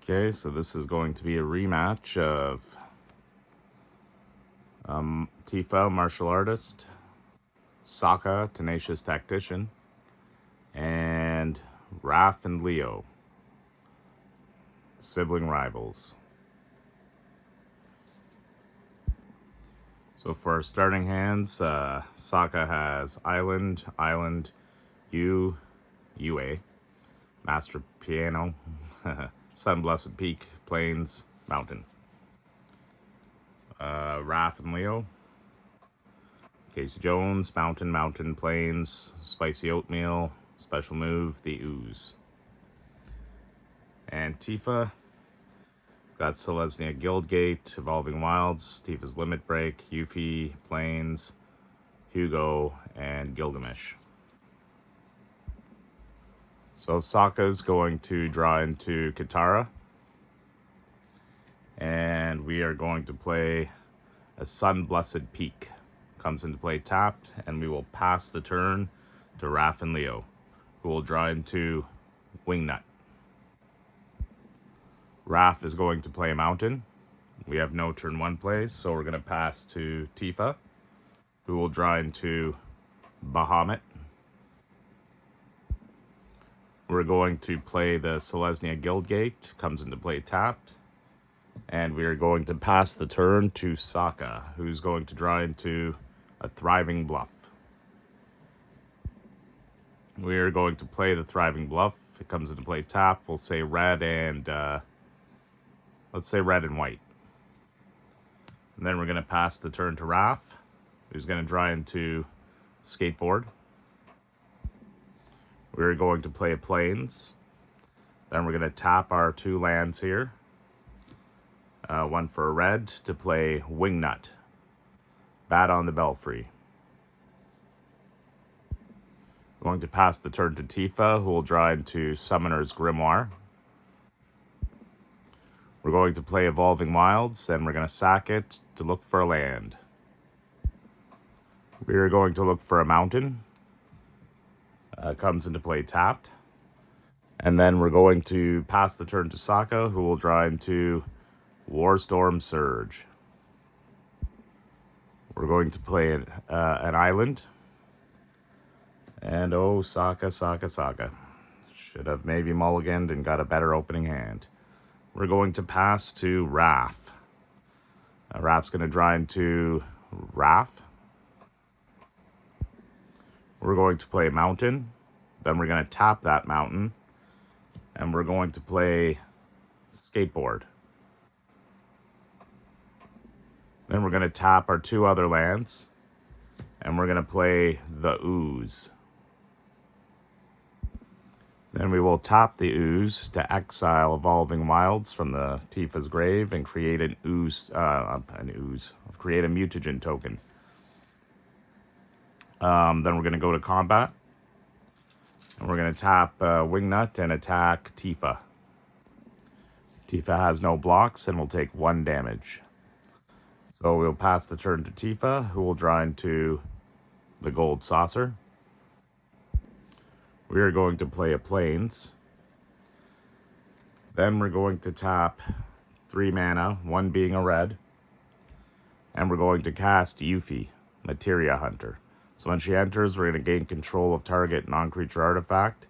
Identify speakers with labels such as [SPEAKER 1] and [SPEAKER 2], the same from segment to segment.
[SPEAKER 1] Okay, so this is going to be a rematch of Tifa, Martial Artist, Sokka, Tenacious Tactician, and Raph and Leo, Sibling Rivals. So for our starting hands, Sokka has Island, UA, Master Piano, Sun Blessed Peak, Plains, Mountain. Raph and Leo, Casey Jones, Mountain, Plains, Spicy Oatmeal, Special Move, the Ooze. And Tifa, got Selesnya Guildgate, Evolving Wilds, Tifa's Limit Break, Yuffie, Plains, Hugo, and Gilgamesh. So Sokka's going to draw into Katara. And we are going to play a Sun Blessed Peak. Comes into play tapped, and we will pass the turn to Raph and Leo, who will draw into Wingnut. Raph is going to play a Mountain. We have no turn 1 plays, so we're going to pass to Tifa, who will draw into Bahamut. We're going to play the Selesnya Guildgate. Comes into play tapped. And we are going to pass the turn to Sokka, who's going to draw into a Thriving Bluff. We are going to play the Thriving Bluff. It comes into play tap. We'll say red and, let's say red and white. And then we're going to pass the turn to Raph, who's going to draw into Skateboard. We're going to play a Plains. Then we're going to tap our 2 lands here. One for a red to play Wingnut. Bat on the Belfry. Going to pass the turn to Tifa, who will draw into Summoner's Grimoire. We're going to play Evolving Wilds, and we're going to sack it to look for a land. We are going to look for a Mountain. Comes into play tapped. And then we're going to pass the turn to Sokka, who will draw into Warstorm Surge. We're going to play an island. And oh, Sokka. Should have maybe mulliganed and got a better opening hand. We're going to pass to Raph. Raph's going to draw into Raph. We're going to play Mountain. Then we're going to tap that Mountain. And we're going to play Skateboard. Then we're going to tap our 2 other lands. And we're going to play the Ooze. Then we will tap the Ooze to exile Evolving Wilds from the Tifa's grave and create create a mutagen token. Then we're going to go to combat. And we're going to tap Wingnut and attack Tifa. Tifa has no blocks and will take 1 damage. So we'll pass the turn to Tifa, who will draw into the Gold Saucer. We are going to play a Plains. Then we're going to tap 3 mana, 1 being a red. And we're going to cast Yuffie, Materia Hunter. So when she enters, we're going to gain control of target non-creature artifact.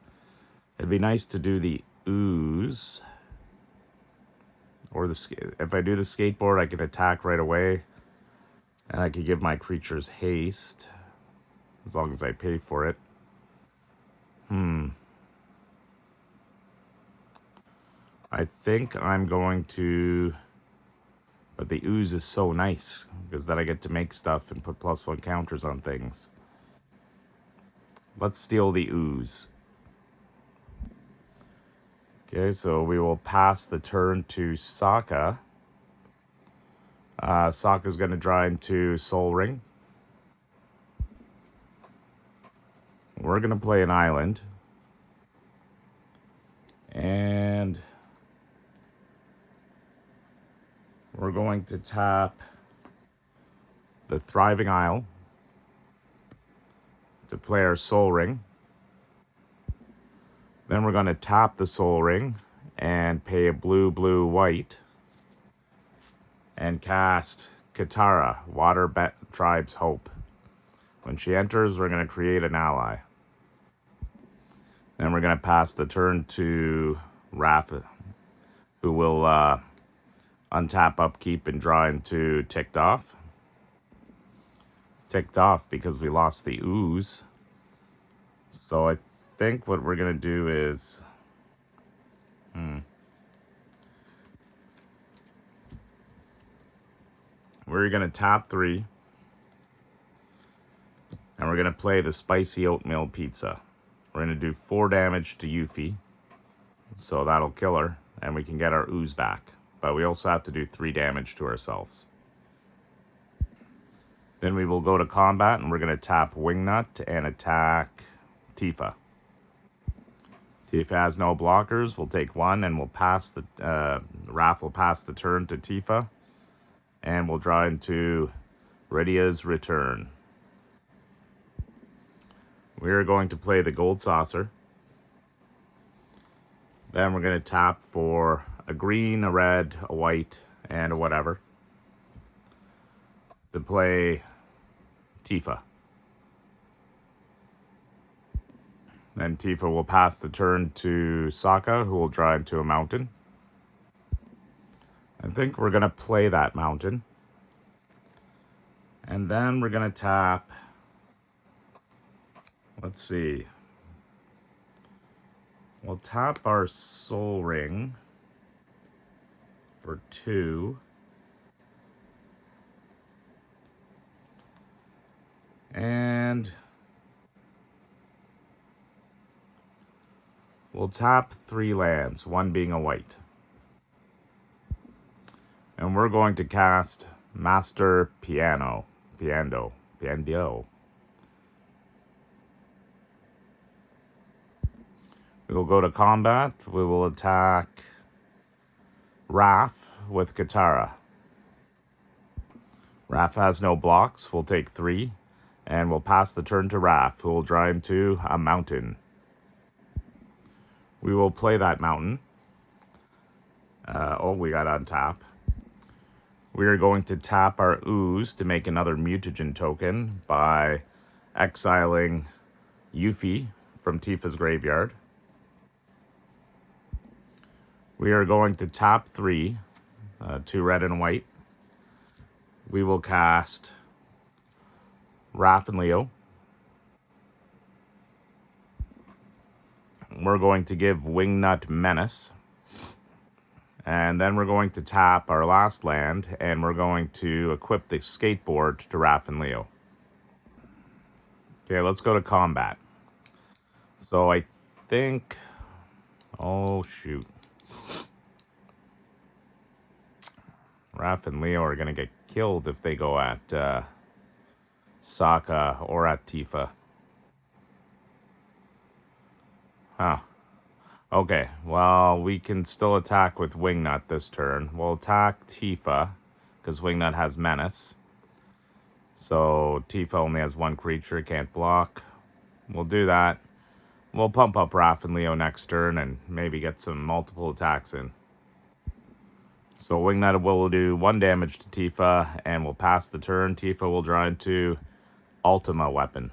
[SPEAKER 1] It'd be nice to do the Ooze. Or if I do the Skateboard, I can attack right away. And I could give my creatures haste. As long as I pay for it. I think I'm going to... But the Ooze is so nice. Because then I get to make stuff and put +1 counters on things. Let's steal the Ooze. Okay, so we will pass the turn to Sokka. Sokka's going to draw into Soul Ring. We're going to play an island. And we're going to tap the Thriving Isle to play our Soul Ring. Then we're going to tap the Soul Ring and pay a blue, white, and cast Katara, Water Tribe's Hope. When she enters, we're going to create an ally. Then we're going to pass the turn to Raph, who will untap, upkeep, and draw into Ticked Off. Ticked Off because we lost the ooze. So I think what we're going to do is... we're going to tap 3. And we're going to play the Spicy Oatmeal Pizza. We're going to do 4 damage to Yuffie. So that'll kill her. And we can get our ooze back. But we also have to do 3 damage to ourselves. Then we will go to combat. And we're going to tap Wingnut and attack Tifa. Tifa has no blockers. We'll take 1 and we'll pass the... Raph will pass the turn to Tifa. And we'll draw into Rydia's Return. We are going to play the Gold Saucer. Then we're going to tap for a green, a red, a white, and a whatever to play Tifa. Then Tifa will pass the turn to Sokka, who will draw into a mountain. I think we're going to play that mountain. And then we're going to tap... let's see. We'll tap our Soul Ring for 2. And we'll tap 3 lands, 1 being a white. And we're going to cast Master Piano. We will go to combat. We will attack Raph with Katara. Raph has no blocks. We'll take 3. And we'll pass the turn to Raph, who will draw into a mountain. We will play that mountain. We got untap. We are going to tap our ooze to make another mutagen token by exiling Yuffie from Tifa's graveyard. We are going to tap 3, 2 red and white. We will cast Raph and Leo. We're going to give Wingnut Menace. And then we're going to tap our last land, and we're going to equip the skateboard to Raph and Leo. Okay, let's go to combat. So I think... oh, shoot. Raph and Leo are going to get killed if they go at Sokka or at Tifa. Huh. Okay, well, we can still attack with Wingnut this turn. We'll attack Tifa, because Wingnut has Menace. So Tifa only has 1 creature, can't block. We'll do that. We'll pump up Raph and Leo next turn and maybe get some multiple attacks in. So Wingnut will do 1 damage to Tifa, and we'll pass the turn. Tifa will draw into Ultima Weapon.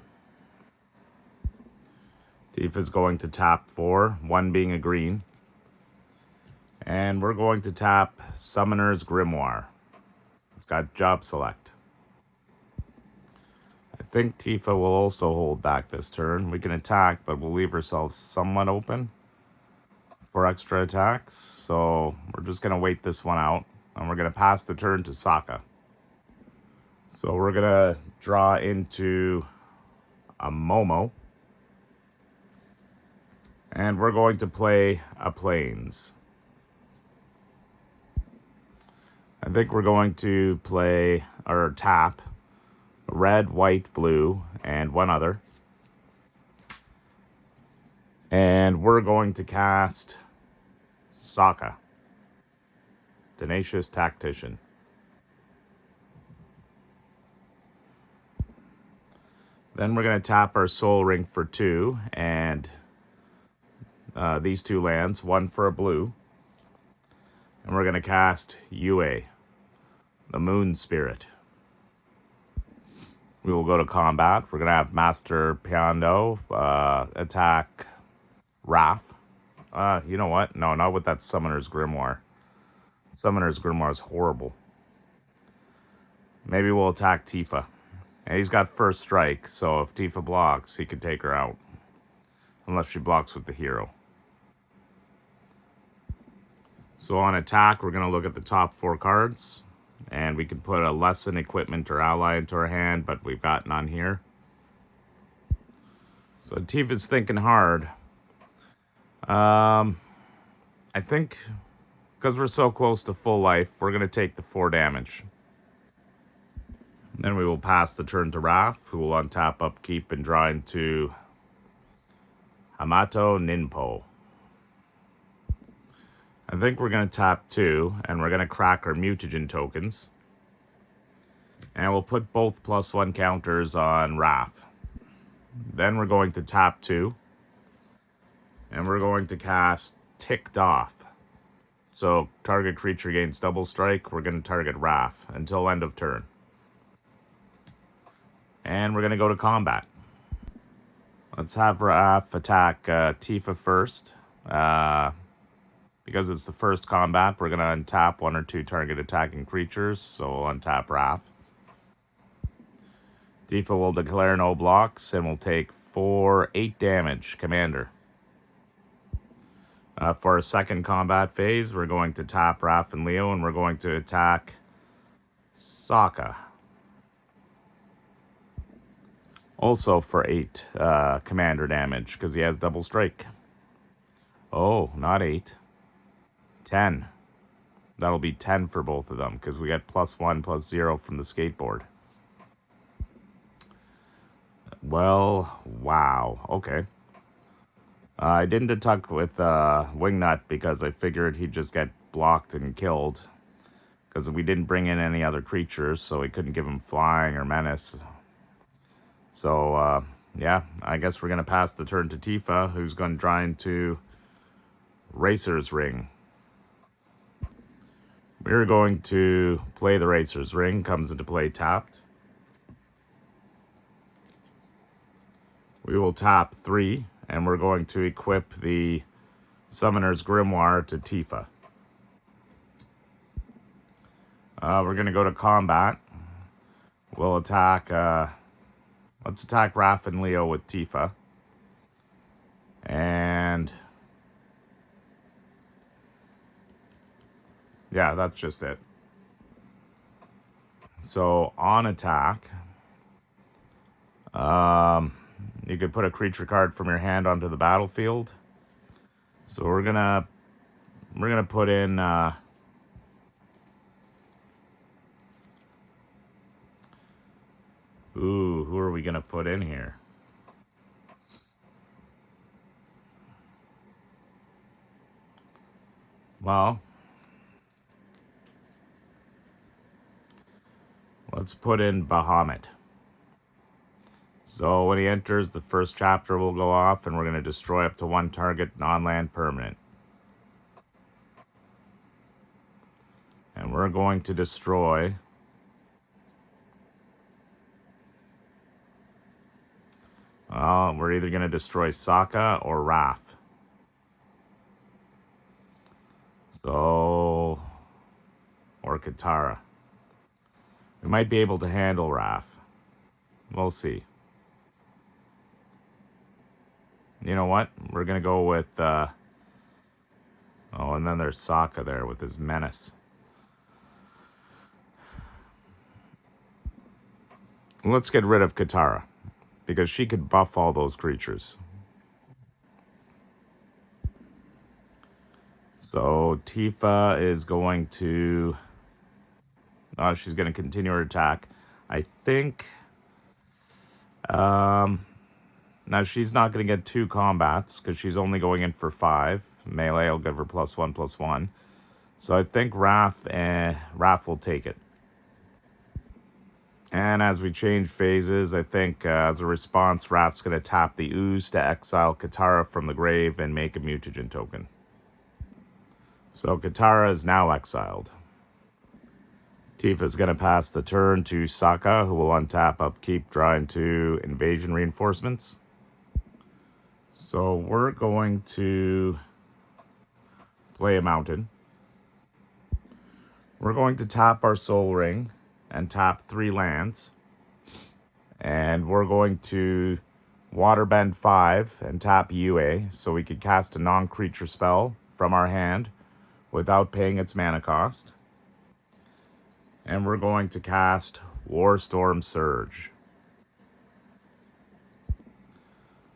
[SPEAKER 1] Tifa's going to tap 4, 1 being a green. And we're going to tap Summoner's Grimoire. It's got Job Select. I think Tifa will also hold back this turn. We can attack, but we'll leave ourselves somewhat open for extra attacks. So we're just going to wait this one out. And we're going to pass the turn to Sokka. So we're going to draw into a Momo. And we're going to play a Plains. I think we're going to play, or tap, red, white, blue, and 1 other. And we're going to cast Sokka, Tenacious Tactician. Then we're going to tap our Soul Ring for 2, and these 2 lands, 1 for a blue. And we're going to cast Yue, the Moon Spirit. We will go to combat. We're going to have Master Piando attack Raph. You know what? No, not with that Summoner's Grimoire. Summoner's Grimoire is horrible. Maybe we'll attack Tifa. And he's got first strike, so if Tifa blocks, he can take her out. Unless she blocks with the hero. So on attack, we're going to look at the top 4 cards. And we can put a lesson, equipment, or ally into our hand, but we've got none here. So Tifa's thinking hard. I think because we're so close to full life, we're going to take the 4 damage. Then we will pass the turn to Raph, who will untap, upkeep, and draw into Hamato Ninpo. I think we're going to tap 2, and we're going to crack our mutagen tokens. And we'll put both +1 counters on Raph. Then we're going to tap 2. And we're going to cast Ticked Off. So target creature gains double strike. We're going to target Raph until end of turn. And we're going to go to combat. Let's have Raph attack Tifa first. Because it's the first combat, we're going to untap 1 or 2 target attacking creatures. So we'll untap Raph. Tifa will declare no blocks and will take 8 damage, Commander. For our second combat phase, we're going to tap Raph and Leo, and we're going to attack Sokka. Also for 8 commander damage, because he has double strike. Oh, not 8. 10. That'll be 10 for both of them, because we get +1/+0 from the skateboard. Well, wow. Okay. I didn't attack with Wingnut because I figured he'd just get blocked and killed. Because we didn't bring in any other creatures, so we couldn't give him flying or menace. So, yeah, I guess we're going to pass the turn to Tifa, who's going to try into Racer's Ring. We're going to play the Racer's Ring, comes into play tapped. We will tap 3, and we're going to equip the Summoner's Grimoire to Tifa. We're going to go to combat. We'll attack, let's attack Raph and Leo with Tifa. And yeah, that's just it. So on attack, you could put a creature card from your hand onto the battlefield. So we're gonna put in who are we gonna put in here? Well, let's put in Bahamut. So when he enters, the first chapter will go off, and we're going to destroy up to 1 target non-land permanent. And we're going to destroy we're either going to destroy Sokka or Raph. So, or Katara. We might be able to handle Raph. We'll see. You know what? We're going to go with... oh, and then there's Sokka there with his menace. Let's get rid of Katara, because she could buff all those creatures. So Tifa is going to... she's going to continue her attack. I think... now, she's not going to get 2 combats, because she's only going in for 5. Melee will give her +1/+1. So I think Raph will take it. And as we change phases, I think as a response, Raph's going to tap the Ooze to exile Katara from the grave and make a mutagen token. So Katara is now exiled. Tifa is going to pass the turn to Sokka, who will untap, upkeep, draw into invasion reinforcements. So we're going to play a mountain. We're going to tap our Soul Ring and tap 3 lands. And we're going to Waterbend 5 and tap UA so we could cast a non-creature spell from our hand without paying its mana cost. And we're going to cast Warstorm Surge.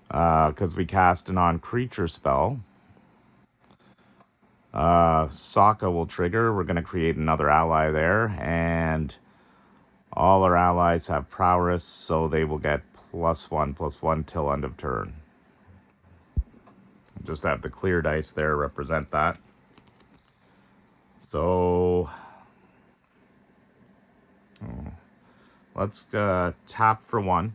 [SPEAKER 1] Because we cast a non-creature spell. Sokka will trigger. We're going to create another ally there. And all our allies have prowess, so they will get +1/+1 till end of turn. Just have the clear dice there represent that. So let's tap for 1.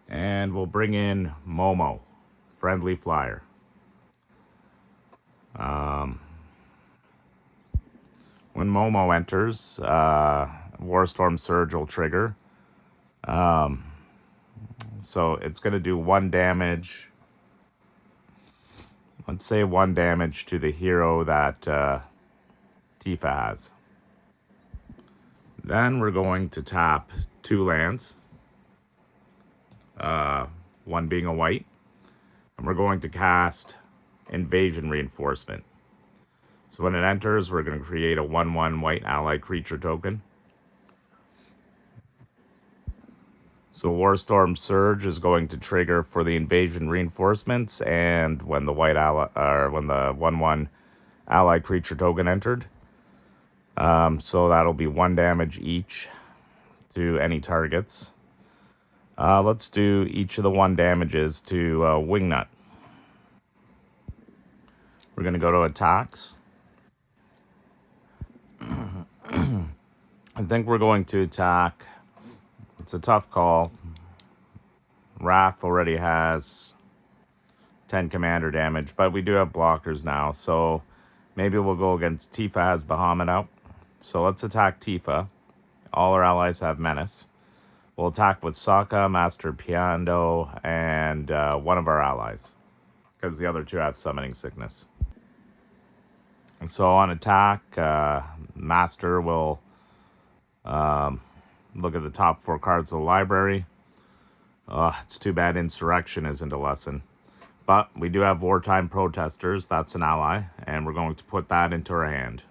[SPEAKER 1] And we'll bring in Momo, Friendly Flyer. When Momo enters, Warstorm Surge will trigger. So it's going to do 1 damage. Let's say 1 damage to the hero that Tifa has. Then we're going to tap 2 lands. 1 being a white. And we're going to cast Invasion Reinforcement. So when it enters, we're going to create a 1/1 white ally creature token. So Warstorm Surge is going to trigger for the Invasion Reinforcements, and when the white ally, or when the 1/1 ally creature token entered. So that'll be 1 damage each to any targets. Let's do each of the 1 damages to Wingnut. We're going to go to attacks. I think we're going to attack. It's a tough call. Raph already has 10 commander damage, but we do have blockers now, so maybe we'll go against Tifa. Has Bahamut out. So let's attack Tifa. All our allies have menace. We'll attack with Sokka, Master Piando, and 1 of our allies, because the other 2 have summoning sickness. And so on attack, Master will look at the top 4 cards of the library. It's too bad Insurrection isn't a lesson. But we do have Wartime Protesters. That's an ally. And we're going to put that into our hand.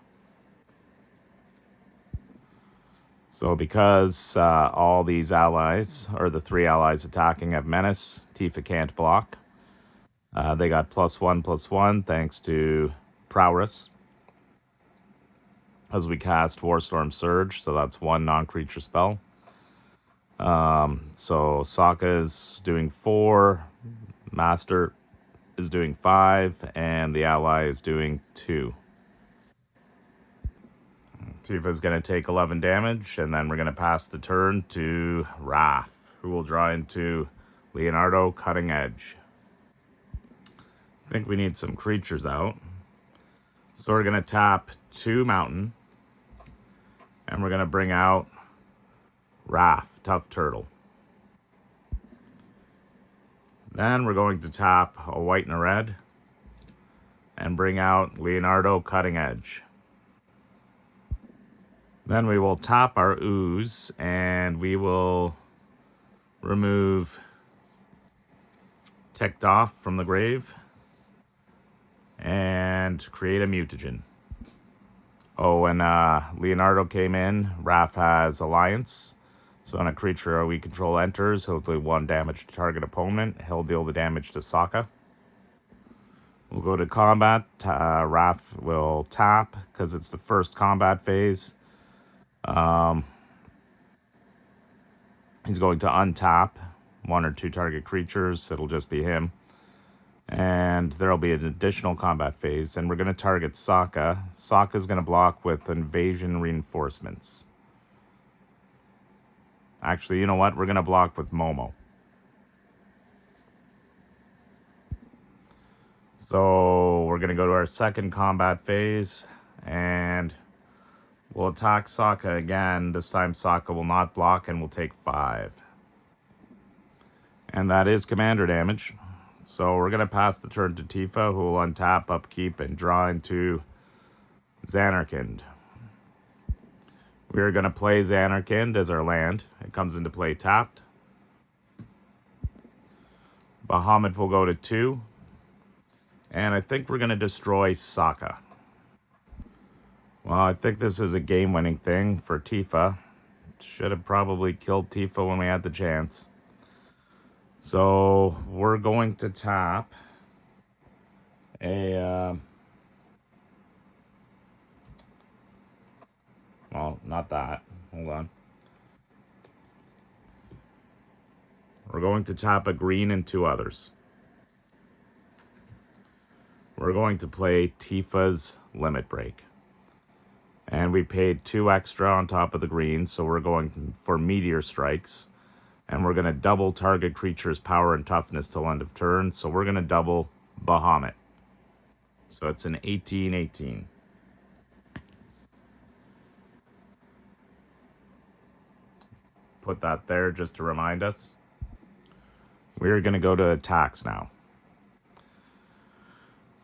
[SPEAKER 1] So because all these allies, or the 3 allies attacking, have menace, Tifa can't block. They got +1/+1 thanks to prowess. As we cast Warstorm Surge, so that's 1 non-creature spell. So Sokka is doing 4, Master is doing 5, and the ally is doing 2. Tifa is going to take 11 damage, and then we're going to pass the turn to Raph, who will draw into Leonardo Cutting Edge. I think we need some creatures out. So we're going to tap 2 Mountain, and we're going to bring out Raph, Tough Turtle. Then we're going to tap a white and a red, and bring out Leonardo Cutting Edge. Then we will tap our ooze, and we will remove Ticked Off from the grave, and create a mutagen. Oh, when Leonardo came in, Raph has Alliance. So when a creature we control enters, he'll do 1 damage to target opponent. He'll deal the damage to Sokka. We'll go to combat. Raph will tap, because it's the first combat phase. He's going to untap 1 or 2 target creatures. It'll just be him. And there'll be an additional combat phase. And we're going to target Sokka. Sokka's going to block with Invasion Reinforcements. Actually, you know what? We're going to block with Momo. So we're going to go to our second combat phase, and we'll attack Sokka again. This time Sokka will not block and will take 5. And that is commander damage. So we're going to pass the turn to Tifa, who will untap, upkeep, and draw into Xanarkand. We are going to play Xanarkand as our land. It comes into play tapped. Bahamut will go to 2. And I think we're going to destroy Sokka. Well, I think this is a game-winning thing for Tifa. Should have probably killed Tifa when we had the chance. So we're going to tap a... well, not that. Hold on. We're going to tap a green and 2 others. We're going to play Tifa's Limit Break. And we paid 2 extra on top of the green, so we're going for Meteor Strikes. And we're going to double target creature's power and toughness till end of turn, so we're going to double Bahamut. So it's an 18-18. Put that there just to remind us. We're going to go to attacks now.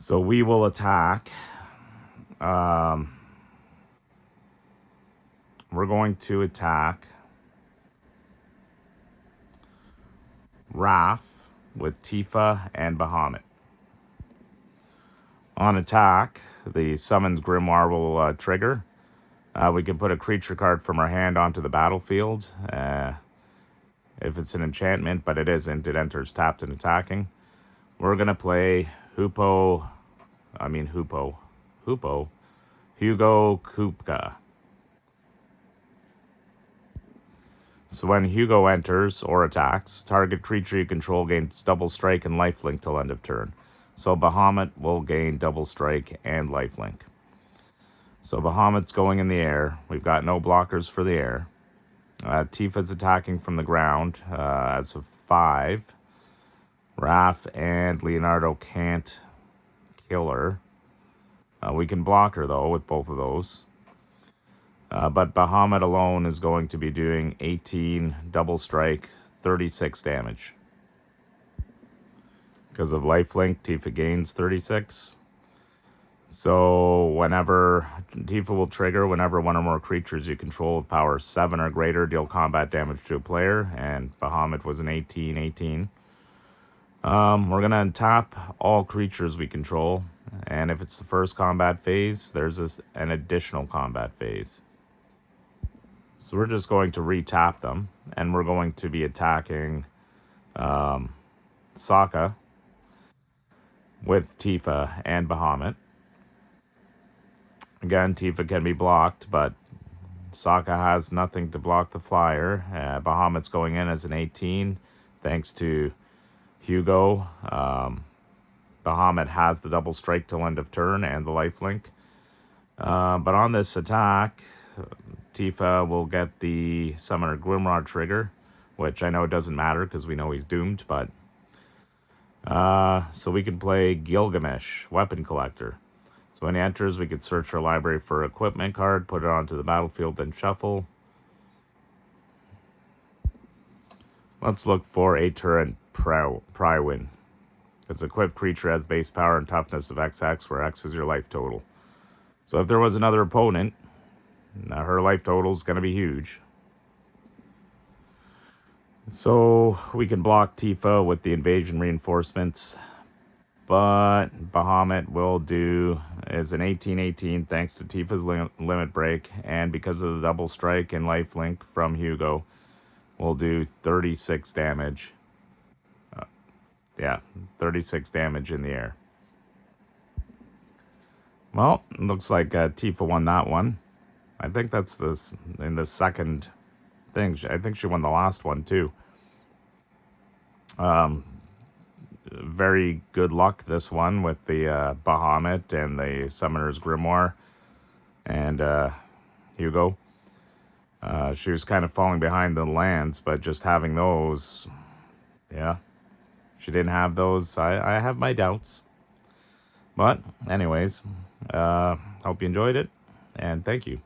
[SPEAKER 1] So we will attack. We're going to attack Raph with Tifa and Bahamut. On attack, the Summons Grimoire will trigger. We can put a creature card from our hand onto the battlefield. If it's an enchantment, but it isn't, it enters tapped and attacking. We're going to play Hugo Kupka. So when Hugo enters or attacks, target creature you control gains double strike and lifelink till end of turn. So Bahamut will gain double strike and lifelink. So Bahamut's going in the air. We've got no blockers for the air. Tifa's attacking from the ground as of 5. Raph and Leonardo can't kill her. We can block her, though, with both of those. But Bahamut alone is going to be doing 18 double strike, 36 damage. Because of lifelink, Tifa gains 36. So whenever Tifa will trigger, whenever one or more creatures you control with power 7 or greater deal combat damage to a player, and Bahamut was an 18-18. We're going to untap all creatures we control, and if it's the first combat phase, there's an additional combat phase. So we're just going to re-tap them, and we're going to be attacking Sokka with Tifa and Bahamut. Again, Tifa can be blocked, but Sokka has nothing to block the flyer. Bahamut's going in as an 18, thanks to Hugo. Bahamut has the double strike till end of turn and the lifelink. But on this attack, Tifa will get the Summoner Grimoire trigger, which I know doesn't matter because we know he's doomed, but... so we can play Gilgamesh, Weapon Collector. So when he enters, we could search our library for equipment card, put it onto the battlefield, then shuffle. Let's look for a turret Prywin. Its equipped creature has base power and toughness of XX, where X is your life total. So if there was another opponent, her life total is going to be huge. So we can block Tifa with the invasion reinforcements. But Bahamut will do is an 18-18 thanks to Tifa's limit break, and because of the double strike and lifelink from Hugo, we'll do 36 damage. 36 damage in the air. Well, it looks like Tifa won that one. I think that's in the second thing. I think she won the last one too. Very good luck this one with the Bahamut and the Summoner's Grimoire and Hugo. She was kind of falling behind the lands, but just having those, yeah. She didn't have those. I have my doubts. But anyways, hope you enjoyed it, and thank you.